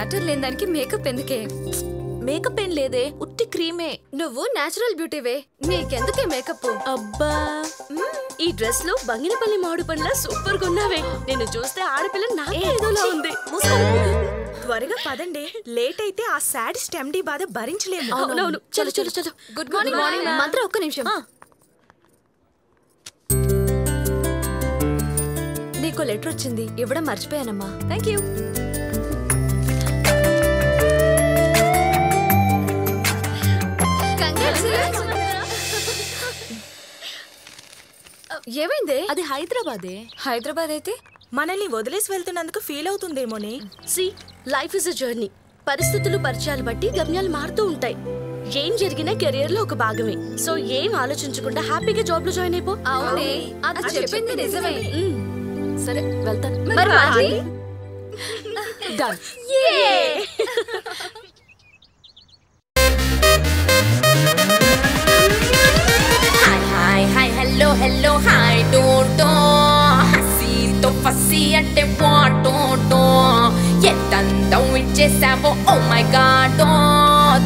Water లేని దానికి makeup ఎందుకే? మేకప్ ఏం లేదే, ఉత్తి క్రీమే. నువ్వు నేచురల్ బ్యూటీవే, నీకెందుకే మేకప్? అబ్బా, ఈ డ్రెస్ లో బంగినపల్లి మామిడి పండ్ల సూపర్ గా ఉన్నావే. నేను చూస్తే ఆడపిల్ల నాకే ఏదోలా ఉంది. త్వరగా పదండి, లేట్ అయితే ఆ సాడిస్ట్ ఎండి బాధ భరించలేము. అవునవును, చలో చలో చలో. గుడ్ మార్నింగ్ మంత్ర, ఒక్క నిమిషం. నీకు లెటర్ వచ్చింది, ఇవ్వడం మర్చిపోయానమ్మా. Thank you. ఏమైందే? అది హైదరాబాదే. హైదరాబాద్ అయితే మనల్ని వదిలేసి వెళ్తున్నందుకు ఫీల్ అవుతుందేమోనే. See, life is a journey. పరిస్థితులు పరిచయాలు బట్టి గమ్యాలు మారుతూ ఉంటాయి. ఏం జరిగినా కెరియర్ లో ఒక భాగమే. సో ఏం ఆలోచించకుండా హ్యాపీగా జాబ్ లో జాయిన్ అయిపో. అవునే, అది చెప్పింది నిజమే. సరే వెళ్తాను. Done. Hi, hello, hello, hi, don't Hasito, faciate, what, Yetandam ichesavo, oh my god,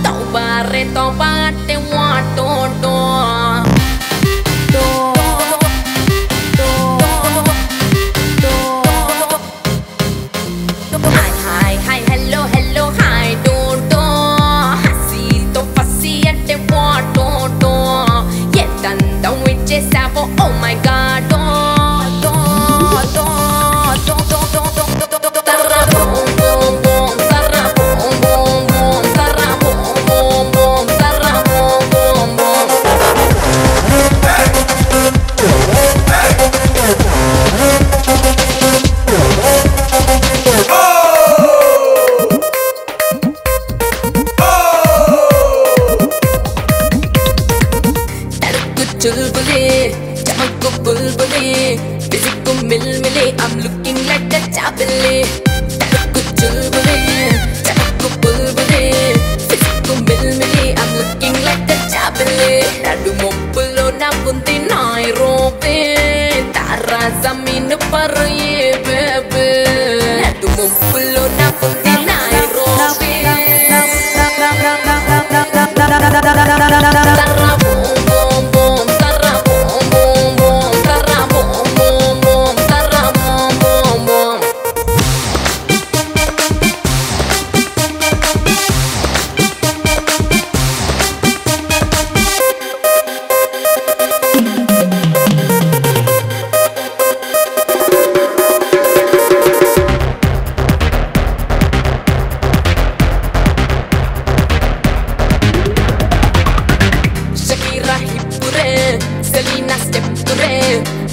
Taubare, taubate, what, Hi, hello, hello, hi, don't Hasito, faciate, what, Yetandam ichesavo, oh my god, chulbule, chamakku bulbule, physical milmile, I'm looking like a chabile. Takku chulbule, chamakku bulbule, physical milmile, I'm looking like a chabile. Nadu moppulo na pundi Nairobi, tara zamin par ye baby. Nadu moppulo na pundi Nairobi, tara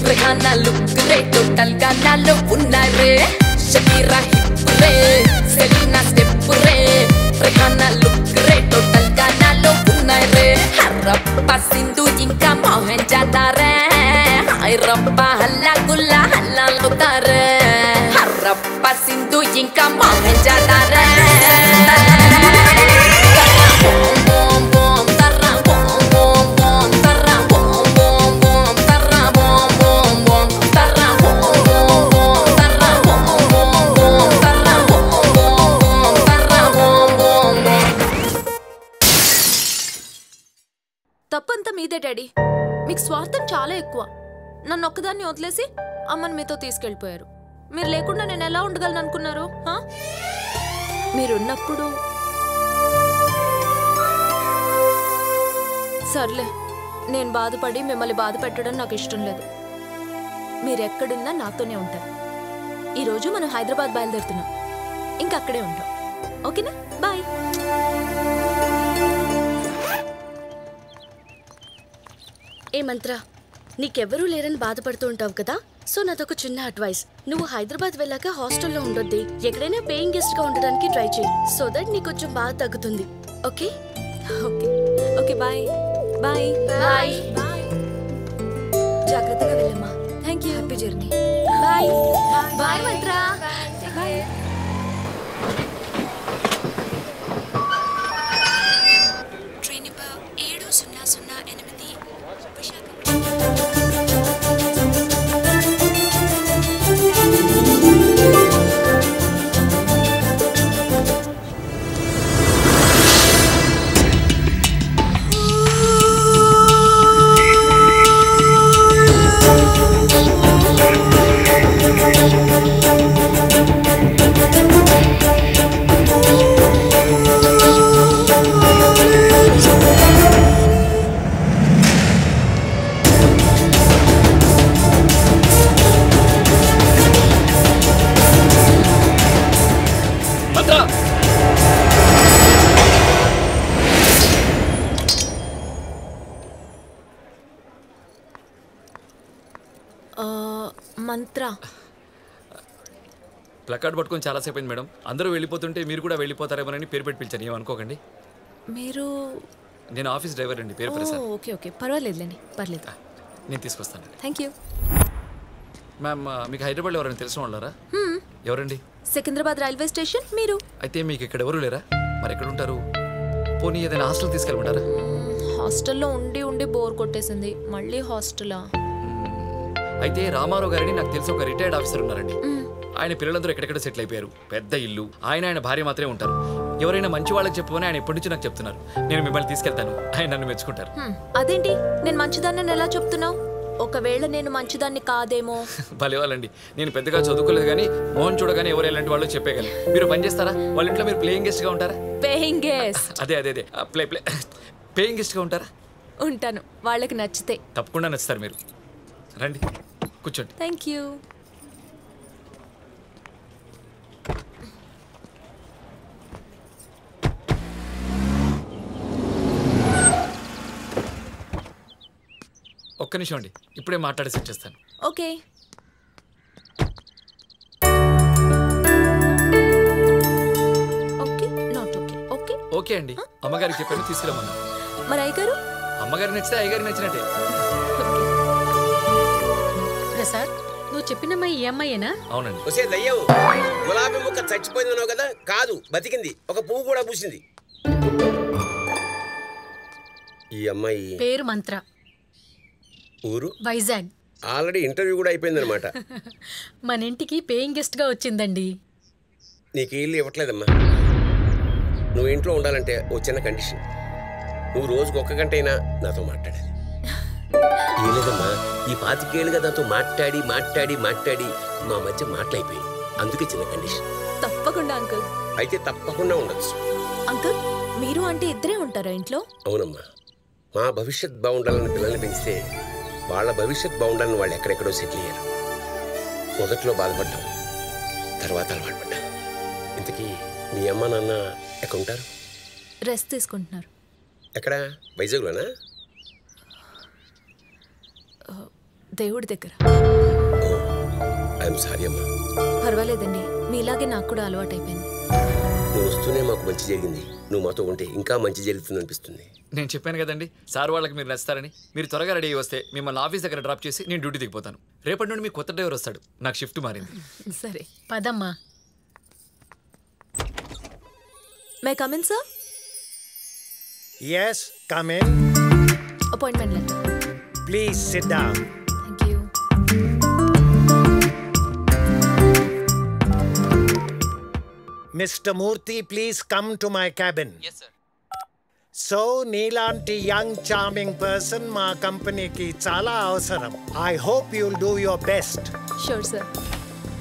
Rihanna look great, total gana lo unnai re. Shakira hip re, Selena step re. Rihanna look great, total gana lo unnai re. Harappa Sindhu inka Mohenjo-daro. Harappa halla gulla halla lutare. Harappa Sindhu inka Mohenjo-daro. తప్పంతా మీదే daddy. మీకు స్వార్థం చాలా ఎక్కువ. నన్ను ఒక్కదాన్ని వదిలేసి అమ్మని మీతో తీసుకెళ్ళిపోయారు. మీరు లేకుండా నేను ఎలా ఉండగలను అనుకున్నారు? మీరున్నప్పుడు సర్లే, నేను బాధపడి మిమ్మల్ని బాధ పెట్టడం నాకు ఇష్టం లేదు. మీరెక్కడున్నా నాతోనే ఉంటారు. ఈరోజు మనం హైదరాబాద్ బయలుదేరుతున్నాం. ఇంకా అక్కడే ఉంటాం. ఓకేనా? బాయ్. ఏ మంత్ర, నీకెవ్వరూ లేరని బాధపడుతూ ఉంటావు కదా. సో నాదొక చిన్న అడ్వైస్. నువ్వు హైదరాబాద్ వెళ్ళాక హాస్టల్లో ఉండొద్ది. ఎక్కడైనా పేయింగ్ గెస్ట్ గా ఉండడానికి ట్రై చేయి. సో దట్ నీకు కొంచెం బాధ తగ్గుతుంది. Okay okay okay bye bye bye bye. జాగ్రత్తగా వెళ్ళమ్మా. Thank you. Happy journey. Bye bye Mantra. Bye. Train number 7008 Visakhapatnam. Mantra. Placard పట్టుకొని చాలాసేపు అయింది మేడం. అందరూ వెళ్ళిపోతుంటే మీరు కూడా వెళ్ళిపోతారేమోనని పేరు పెట్టి పిలిచాను, ఏమనుకోకండి. మీరు? నేను ఆఫీస్ డ్రైవర్ అండి, పేరు ప్రసాద్. ఓకే ఓకే, పర్వాలేదులేండి, పర్లేదు. నేను తీసుకొస్తాను. Thank you. మ్యామ్, మీకు హైదరాబాద్లో ఎవరైనా తెలిసిన వాళ్ళారా? ఎవరండి? Secunderabad railway station. మీరు? అయితే మీకు ఇక్కడ ఎవరు లేరా? మరి ఎక్కడ ఉంటారు? పోనీ ఏదైనా హాస్టల్ తీసుకెళ్ళమంటారా? హాస్టల్లో ఉండి ఉండి బోర్ కొట్టేసింది, మళ్ళీ హాస్టలా? అయితే రామారావు గారిని నాకు తెలిసి ఒక రిటైర్డ్ ఆఫీసర్ ఉన్నారండి. ఆయన పిల్లలందరూ ఎక్కడెక్కడ సెటిల్ అయిపోయారు, పెద్ద ఇల్లు. ఆయన భార్య మాత్రమే ఉంటారు. ఎవరైనా మంచి వాళ్ళకి చెప్పమని ఆయన ఎప్పటి నుంచి నాకు చెప్తున్నారు. నేను మిమ్మల్ని తీసుకెళ్తాను, ఆయన నన్ను మెచ్చుకుంటారు. అదేంటి, నేను మంచిదాన్ని ఎలా చెప్తున్నావు? ఒకవేళ నేను మంచిదాన్ని కాదేమో. భలేవాళ్ళండి, నేను పెద్దగా చదువుకోలేదు కానీ మోహన్ చూడగానే ఎవరు ఎలాంటి వాళ్ళు చెప్పేయగలరు. మీరు పని చేస్తారా? వాళ్ళ ఇంట్లో మీరు ప్లేయింగ్ గెస్ట్ గా ఉంటారా? Paying guest? అదే పేయింగ్ గెస్ట్ గా ఉంటారా? ఉంటాను, వాళ్ళకి నచ్చితే. తప్పకుండా నచ్చుతారు మీరు. రండి, కూర్చోండి. Thank you. ఒక్క నిమిషం అండి, ఇప్పుడే మాట్లాడి సెట్ చేస్తాను. Okay. Okay, not okay. Okay okay అండి, అమ్మగారికి చెప్పాను, తీసుకురమ్మన్నా. మరి అయ్యగారు? అమ్మగారికి నచ్చితే అయ్యగారికి నచ్చినట్టే. ప్రసాద్, నువ్వు చెప్పినమ్మా ఈ అమ్మాయేనా? అవునండి. ఒసే దయ్యం, గులాబీ ముక్క చచ్చిపోయిందన్నావు కదా, కాదు బతికింది, ఒక పువ్వు కూడా పూసింది. ఈ అమ్మాయి పేరు మంత్ర, ఊరు వైజాగ్. ఆల్రెడీ ఇంటర్వ్యూ కూడా అయిపోయిందనమాట. మన ఇంటికి పేయింగ్ గెస్ట్ గా వచ్చిందండి. నీకు ఇల్లు ఇవ్వట్లేదమ్మా. నువ్వు ఇంట్లో ఉండాలంటే ఓ చిన్న కండిషన్. నువ్వు రోజుకు 1 గంట అయినా నాతో మాట్లాడాలి. ఏం లేదమ్మా, ఈ 25 ఏళ్ళుగా నాతో మాట్లాడి మాట్లాడి మాట్లాడి మా మధ్య మాటలైపోయి, అందుకే చిన్న కండిషన్. తప్పకుండా అంకుల్. అయితే తప్పకుండా ఉండొచ్చు. అంకుల్, మీరు అంటే ఇద్దరే ఉంటారా ఇంట్లో? అవునమ్మా, మా భవిష్యత్ బాగుండాలని పిల్లల్ని పెంచితే వాళ్ళ భవిష్యత్ బాగుండాలని వాళ్ళు ఎక్కడెక్కడో సెటిల్ అయ్యారు. మొదట్లో బాధపడ్డాం, తర్వాత అలవాటు పడ్డాం. ఇంతకీ మీ అమ్మ నాన్న ఎక్కడ ఉంటారు? రెస్ట్ తీసుకుంటున్నారు. ఎక్కడ? వైజాగ్లోనా? దేవుడి దగ్గర. ఐఎమ్ సారీ అమ్మా. పర్వాలేదండి, మీలాగే నాకు కూడా అలవాటు అయిపోయింది. నువ్వు వస్తూనే మాకు మంచి జరిగింది. నువ్వు మాతో ఉంటే ఇంకా మంచి జరుగుతుంది అనిపిస్తుంది. నేను చెప్పాను కదండి, సార్ వాళ్ళకి మీరు నచ్చుతారని. మీరు త్వరగా రెడీ అయ్యి వస్తే మిమ్మల్ని ఆఫీస్ దగ్గర డ్రాప్ చేసి నేను డ్యూటీ దిగిపోతాను. రేపటి నుండి మీ కొత్త డ్రైవర్ వస్తాడు, నాకు షిఫ్ట్ మారింది. సరే, పదమ్మా. May come in sir? Yes, come in. Appointment letter. Please sit down. Thank you. Mr. Murthy, please come to my cabin. Yes, sir. So, నీలాంటి young charming person మా కంపెనీకి చాలా అవసరం. I hope you'll do your best. Sure sir.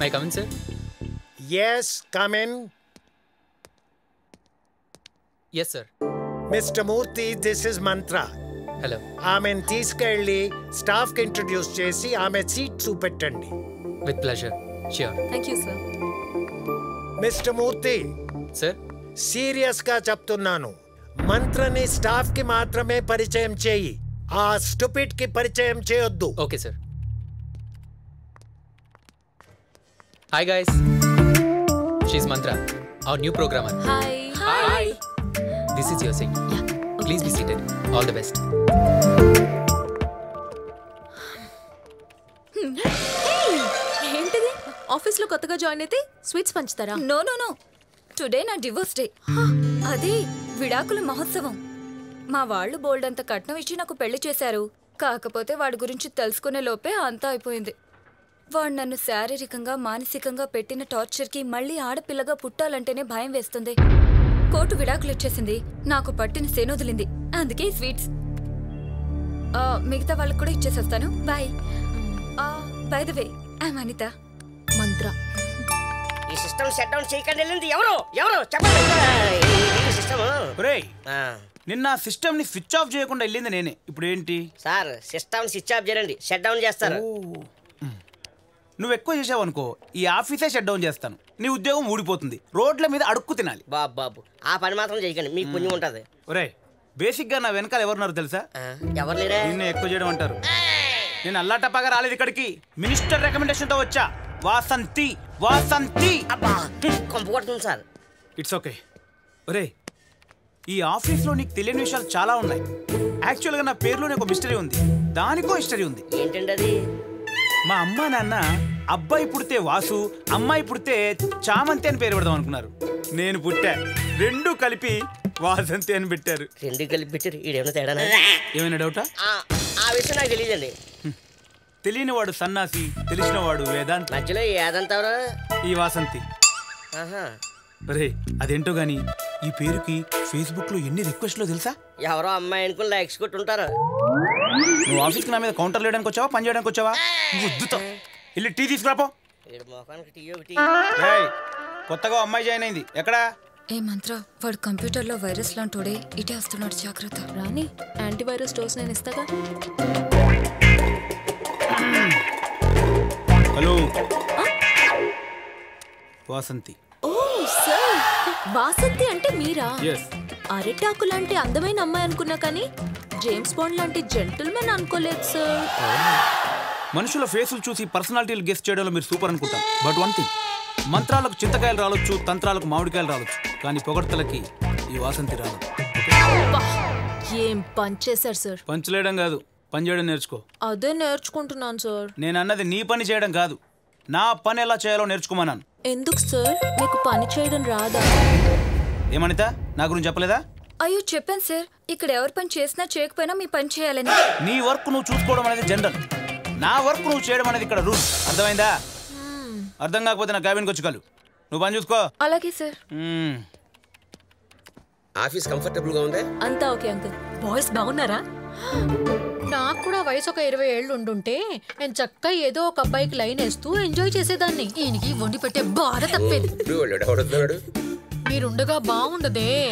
May I come in, sir? Yes, come in. Yes, sir. Mr. Murthy, this is Mantra. Hello. ఆమెను తీసుకెళ్ళి స్టాఫ్కి introduce చేసి ఆమె సీట్ చూపెట్టండి. With pleasure. Sure. Thank you sir. Mister Murthy, Sir? సీరియస్గా చెప్తున్నాను, మంత్రని స్టాఫ్కి మాత్రమే పరిచయం చేయి. ఆ స్టూపిడ్కి పరిచయం చేయొద్దు. Okay, sir. Hi, guys. She's Mantra, our new programmer. Hi. Hi. This is your seat. Please be seated. All the best. ఏంటిది, ఆఫీస్లో కొత్తగా జాయిన్ అయితే స్వీట్స్ పంచుతారా? నో నో నో, టుడే నా డివోర్స్ డే. అదే విడాకుల మహోత్సవం. మా వాళ్ళు బోల్డ్ అంత కట్నం ఇచ్చి నాకు పెళ్లి చేశారు. కాకపోతే వాడి గురించి తెలుసుకునే లోపే అంతా అయిపోయింది. వాడు నన్ను శారీరకంగా మానసికంగా పెట్టిన టార్చర్కి మళ్ళీ ఆడపిల్లగా పుట్టాలంటేనే భయం వేస్తుంది. కోర్టు విడాకులు ఇచ్చేసింది, నాకు పట్టిన సేనొదిలింది. అందుకే స్వీట్స్. మిగతా వాళ్ళకి కూడా ఇచ్చేసేస్తాను. Bye. By the way, I'm Anita. మంత్ర. ఈ సిస్టమ్ షట్ డౌన్ చేయకండి. వెళ్ళింది ఎవరు ఎవరు చెప్పండి. సిస్టమ్ నిన్న సిస్టమ్ ని స్విచ్ ఆఫ్ చేయకుండా వెళ్ళింది నేనే. ఇప్పుడు ఏంటి సార్, సిస్టమ్ స్విచ్ ఆఫ్ చేయండి, షట్ డౌన్ చేస్తారు. నువ్వు ఎక్కువ చేసావు అనుకో, ఈ ఆఫీసే షట్ డౌన్ చేస్తాను. నీ ఉద్యోగం ఊడిపోతుంది, రోడ్ల మీద అడుక్కు తినాలి. బాబు బాబు, ఆ పని మాత్రం చేయకండి, మీకు పుణ్యం ఉంటది. ఒరే, బేసిక్ గా నా వెనకాల ఎవరున్నారు తెలుసా? ఎవరు లేరా? నిన్నే ఎక్కువ చేయడం అంటారు. నేను అల్లాటప్పగా రాలేదు ఇక్కడికి, మినిస్టర్ రికమెండేషన్ తో వచ్చా. వాసంతి వాసంతి. అబ్బా కొంపకొడుతుంది సార్. It's okay. ఒరే, ఈ ఆఫీస్లో నీకు తెలియని విషయాలు చాలా ఉన్నాయి. యాక్చువల్గా నా పేరులోనే ఒక మిస్టరీ ఉంది, దానికో హిస్టరీ ఉంది. ఏంటండి అది? మా అమ్మా నాన్న అబ్బాయి పుడితే వాసు, అమ్మాయి పుడితే చామంతి అని పేరు పెడదాం అనుకున్నారు. నేను పుట్టా, రెండు కలిపి వాసంతి అని పెట్టారు. రెండు కలిపి పెట్టారు. ఈడేమైనా తేడానా? ఏమైనా డౌటా? ఆ విషయం నాకు తెలియదండి. తెలియని వాడు సన్నాసి, తెలిసిన వాడు వేదాంత. మధ్యలో ఏదంటారు? ఈ వాసంతి. రే, అదేంటో గాని ఈ పేరుకి ఫేస్బుక్ లో ఎన్ని రిక్వెస్ట్లో తెలుసా? ఎవరో అమ్మాయి అనుకుని లైక్స్ కొట్టుంటారు. నువ్వు ఆఫీస్కి నా మీద కౌంటర్ లేయడానికి వచ్చావా, పని చేయడానికి వచ్చావా? వద్దుతో వెళ్ళి టీ తీసుకురాపో. కొత్తగా అమ్మాయి జాయిన్ అయింది. ఎక్కడా? ఏ మంత్ర, వాడు కంప్యూటర్లో వైరస్ లాంటోడే, ఇటే వస్తున్నాడు, జాగ్రత్త. రాని యాంటీవైరస్ డోస్ నేను ఇస్తాగా. హలో వాసంతి. ఓ సార్, వాసంతి అంటే మీరా? yes. అరిటాకు లాంటి అందమైన అమ్మాయి అనుకున్నా కానీ జేమ్స్ బాండ్ లాంటి జెంటిల్మెన్ అనుకోలేదు సార్. మనుషుల ఫేసులు చూసి పర్సనాలిటీలు గెస్ట్ చేయడంలో మీరు సూపర్ అనుకుంటాం. బట్ వన్ థింగ్, మంత్రాలకు చింతకాయలు రాలొచ్చు, తంత్రాలకు మామిడికాయలు రాలొచ్చు, కానీ పొగడ్తలకి ఈ వాసంతి రాదు. ఏం పని చేశారు సార్? పంచలేయడం కాదు, పని చేయడం నేర్చుకో. అదే నేర్చుకుంటున్నాను సార్. నేను అన్నది నీ పని చేయడం కాదు, నా పని ఎలా చేయాలో నేర్చుకోమన్నాను. ఎందుకు సార్, మీకు పని చేయడం రాదా? ఏమనిత, నా గురించి చెప్పలేదా? అయ్యో చెప్పాను సార్, ఇక్కడ ఎవరి పని చేసినా చేయకపోయినా మీ పని చేయాలని. నీ వర్క్ నువ్వు చూసుకోవడం అనేది జనరల్, నా వర్క్ నువ్వు చేయడం అనేది ఇక్కడ రూల్. అర్థమైందా? అర్థం కాకపోతే నా క్యాబిన్కి వచ్చి కలు. నువ్వు పని చూసుకో. అలాగే సార్. ఆఫీస్ కంఫర్టబుల్ గా ఉందా? అంతా ఓకే అంకుల్. బాయ్స్ బాగున్నారా? నాకు కూడా వయసు ఒక 20 ఏళ్ళు ఉండుంటే నేను చక్కగా ఏదో ఒక అబ్బాయికి లైన్ వేస్తూ ఎంజాయ్ చేసేదాన్ని. ఈయనకి వండి పెట్టే బాధ తప్పేది. మీరుండగా బాగుండదే.